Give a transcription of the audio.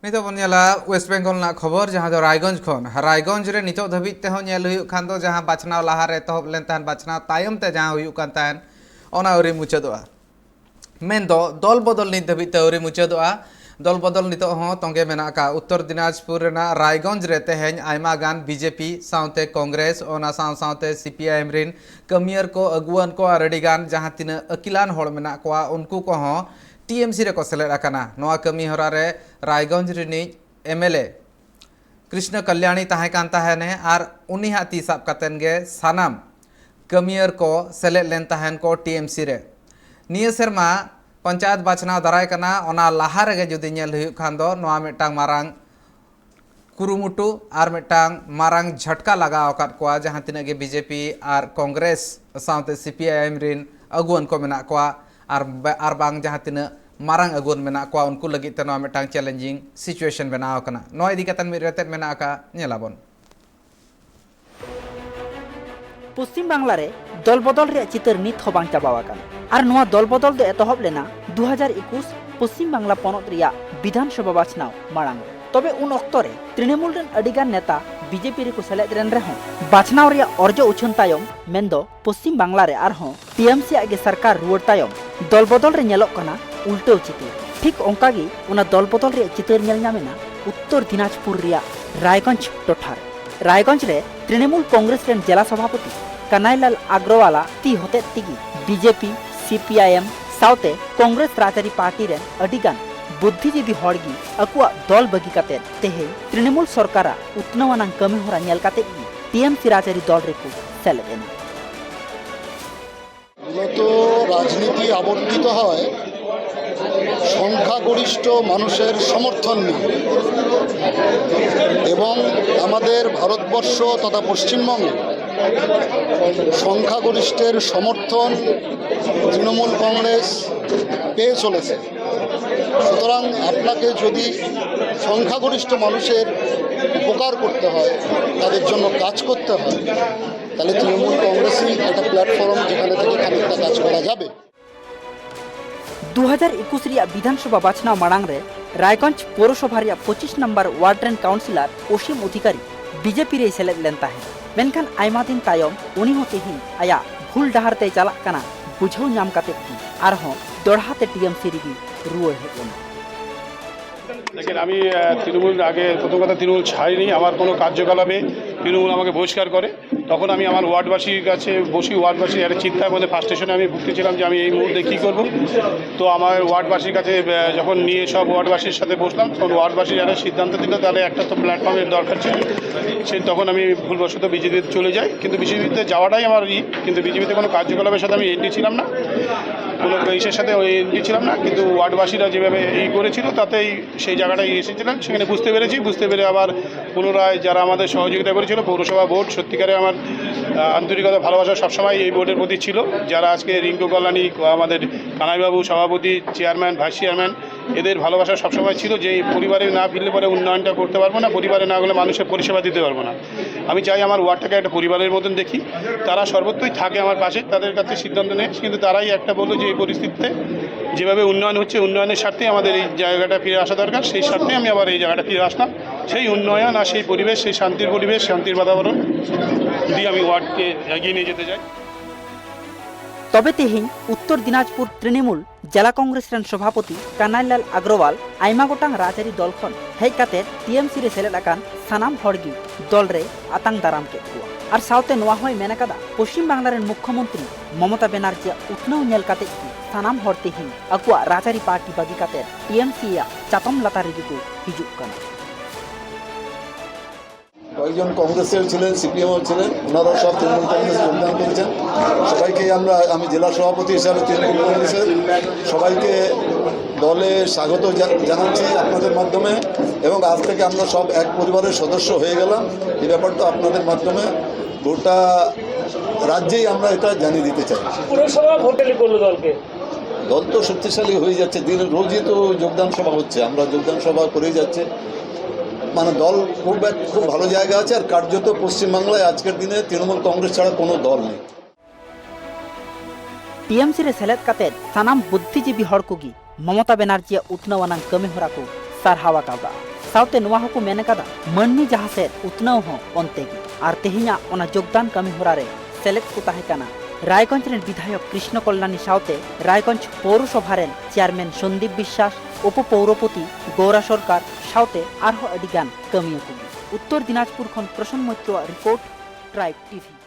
नितो बन वेस्ट बेंगल ना खबर जहां दो रायगंज रे नितो धबित ते हो नेल हुयु खान दो जहां बाचनाव लाहारे तहब लेन तान बाचनाव तायम ते जहां हुयु कान तान ओना उरी मुचदोआ मेन दो दल बदल नित धबित ते उरी मुचदोआ दल बदल नितो हो तंगे मेना का उत्तर दिनाजपुर रेना रायगंज रे तेहेन आयमा गान बीजेपी साउते कांग्रेस ओना साउते सीपीआईएम रिन कमियर को अगुवन को आरडी गान जहां तिना अकिलान होड़ मेना कोआ उनको को हो टीएमसी रे को सेलेद आकाना नोआ कमी होरा रे रायगंज रिनी एमएलए कृष्ण कल्याणी ताहे कान ताहेने आर उनी हा ती साब कातेन गे सानाम कमियर को सेलेद लेन ताहेन को टीएमसी रे निया सेरमा पंचायत बाचनाव दाराय कना ओना लाहा रे जुदी नेल हुयु खान दो नोआ मिटांग मारांग कुरुमुटु आर मिटांग मारांग झटका लगा अकात कोआ जहां तिना गे बीजेपी आर कांग्रेस साउते सीपीआईएम रिन अगुवन को मेना कोआ आर बांग जहां तिना मारांग अगुन मेना कोआ उनको लगी ते नोआ मिटांग चैलेंजिंग सिचुएशन बनाव कना नोआ इदी कतन मिरेतेत मेना का नेलाबन पश्चिम बांगला रे दल बदल रे चितर नित हो बांग चाबावाकान आर नोआ दल बदल दे एतहब लेना 2021 पश्चिम बांगला पनत रिया विधानसभा बाचनाव मारांग तबे उन अक्तो रे तृणमूल रेन अडिगान नेता बीजेपी रे को सेलेद रेन रेहो बाचनाव रिया अर्जो उछन तायम मेंदो पश्चिम बांगला रे आरहो टीएमसी आगे सरकार रुवाड़ तायम दल बदल रे नेलोक कना उल्टो चितर ठीक ओंकागी उना दल बदल रे चितर नेल नामेना उत्तर दिनाजपुर रिया रायगंज टोठार रायगंज रे तृणमूल कांग्रेस रेन जिला सभापति कनाईलाल अग्रवाला ती होते तिगी बीजेपी सीपीआईएम साउते कांग्रेस राजरी पार्टी रेन अडिगान बुद्धिजीवी हड़गी अकुआ दल बगी काते तेहे तृणमूल सरकारा उत्नवानां कमी होरा नेल काते टीएमसी राजरी दल रे को सेलेदेना মূলত রাজনীতি আবর্তিত হয় সংখ্যাগরিষ্ঠ মানুষের সমর্থন নিয়ে এবং আমাদের ভারতবর্ষ তথা পশ্চিমবঙ্গে সংখ্যাগরিষ্ঠের সমর্থন তৃণমূল কংগ্রেস পেয়ে চলেছে। সুতরাং আপনাকে যদি সংখ্যাগরিষ্ঠ মানুষের উপকার করতে হয়, তাদের জন্য কাজ করতে হয়, তাহলে তৃণমূল কংগ্রেসই একটা প্ল্যাটফর্ম যেখানে থেকে খানিকটা কাজ করা যাবে। 2021 रिया विधानसभा बाचनाव मांग रे रायगंज पौरसभा रिया 25 नंबर वार्ड रेन काउंसिलर ओसीम अधिकारी बीजेपी रे सेलेद लेनता है मेनखान आयमा दिन तायम उनी होते ही आया भूल डहार ते चालक कना बुझाव नाम काते आरहो दोड़हाते टीएमसी रिगी रुवाड़ हेजना लेकिन আমি তৃণমূল আগে প্রথম কথা তৃণমূল ছাড়িনি আমার কোনো কার্যকলাপে তৃণমূল আমাকে বহিষ্কার করে তখন আমি আমার ওয়ার্ডবাসীর কাছে বসি ওয়ার্ডবাসীর একটা চিন্তার মধ্যে ফার্স্ট স্টেশনে আমি ভুগতেছিলাম যে আমি এই মুহূর্তে কী করব তো আমার ওয়ার্ডবাসীর কাছে যখন নিয়ে সব ওয়ার্ডবাসীর সাথে বসলাম তখন ওয়ার্ডবাসী যারা সিদ্ধান্ত দিল তাহলে একটা তো প্ল্যাটফর্মের দরকার ছিল সেই তখন আমি ভুলবশত বিজেপিতে চলে যাই কিন্তু বিজেপিতে যাওয়াটাই আমার কিন্তু বিজেপিতে কোনো কার্যকলাপের সাথে আমি এন্ট্রি ছিলাম না কোনো ইসের সাথে ওই এন্ট্রি ছিলাম না কিন্তু ওয়ার্ডবাসীরা যেভাবে করেছিল তাতেই সেই জায়গাটায় এসেছিলাম সেখানে বুঝতে পেরে আবার পুনরায় যারা আমাদের সহযোগিতা করেছিল পৌরসভা বোর্ড সত্যিকারে আমার আন্তরিকতা ভালোবাসা সবসময় এই বোর্ডের প্রতি ছিল যারা আজকে রিঙ্কু কল্যাণী আমাদের কানাইবাবু সভাপতি চেয়ারম্যান ভাইস চেয়ারম্যান এদের ভালোবাসা সবসময় ছিল যে পরিবারে না ফিরলে পরে উন্নয়নটা করতে পারবো না পরিবারে না গেলে মানুষের পরিষেবা দিতে পারবো না আমি চাই আমার ওয়ার্ডটাকে একটা পরিবারের মতন দেখি তারা সর্বত্রই থাকে আমার পাশে তাদের কাছে সিদ্ধান্ত নেয় কিন্তু তারাই একটা বললো যে এই পরিস্থিতিতে যেভাবে উন্নয়ন হচ্ছে উন্নয়নের স্বার্থে আমাদের এই জায়গাটা ফিরে আসা দরকার সেই স্বার্থে আমি আবার এই জায়গাটা ফিরে আসলাম সেই উন্নয়ন আর সেই পরিবেশ সেই শান্তির পরিবেশ শান্তির বাতাবরণ দিয়ে আমি ওয়ার্ডকে এগিয়ে নিয়ে যেতে চাই तबे तेहिं उत्तर दिनाजपुर तृणमूल जिला कांग्रेस रेन सभापति कानाईलाल अग्रवाल आयमा गोटांग राजरी दल खन हेज काते टीएमसी रे सेलेद आकान सानाम हड़गी दल रे आतांग दाराम के कुआ आर साउते नोआ होय मेना कादा पश्चिम बांगला रेन मुख्यमंत्री ममता बनर्जी उत्नाव नेल काते सानाम हड़ तेहिं अकुआ राजरी पार्टी बागी काते टीएमसी या चातम लाता रिगी को हिजुक काना কয়েকজন কংগ্রেসের ছিলেন সিপিএমও ছিলেন ওনারা সব তৃণমূল কংগ্রেসে যোগদান করেছেন সবাইকে আমি জেলা সভাপতি হিসাবে তৃণমূল কংগ্রেসের সবাইকে দলে স্বাগত জানাচ্ছি আপনাদের মাধ্যমে এবং আজ থেকে আমরা সব এক পরিবারের সদস্য হয়ে গেলাম এই ব্যাপারটা আপনাদের মাধ্যমে গোটা রাজ্যেই আমরা এটা জানিয়ে দিতে চাই পুরসভা ভোটে করলো দলকে দল তো শক্তিশালী হয়ে যাচ্ছে দিন রোজই তো যোগদান সভা হচ্ছে আমরা যোগদান সভা করেই যাচ্ছে মানে দল খুব ভালো জায়গা আছে আর কার্যত পশ্চিমবাংলায় আজকের দিনে তৃণমূল কংগ্রেস ছাড়া কোনো দল নেই टीएमसी रे सेलेद काते सानाम बुद्धिजीवी हड़ कोगी ममता बनर्जी उत्नवानां कमी होरा को सारहावा काबा। साउते नुआ हको मेन कदा मन्नी जहां से उतनाव हो ओनते गी आर तेहिया ओना योगदान कमी होरा रे सेलेक्ट को ताहे काना रायगंज रेन विधायक कृष्ण कल्याणी साउते रायगंज पौरसभा रेन चेयरमैन सन्दीप विश्वास उपपौरपति गौरा सरकार साउते आरहो अडिगान कमिया को उत्तर दिनाजपुर खन प्रसन्न मैत्र रिपोर्ट ट्राइब टीवी।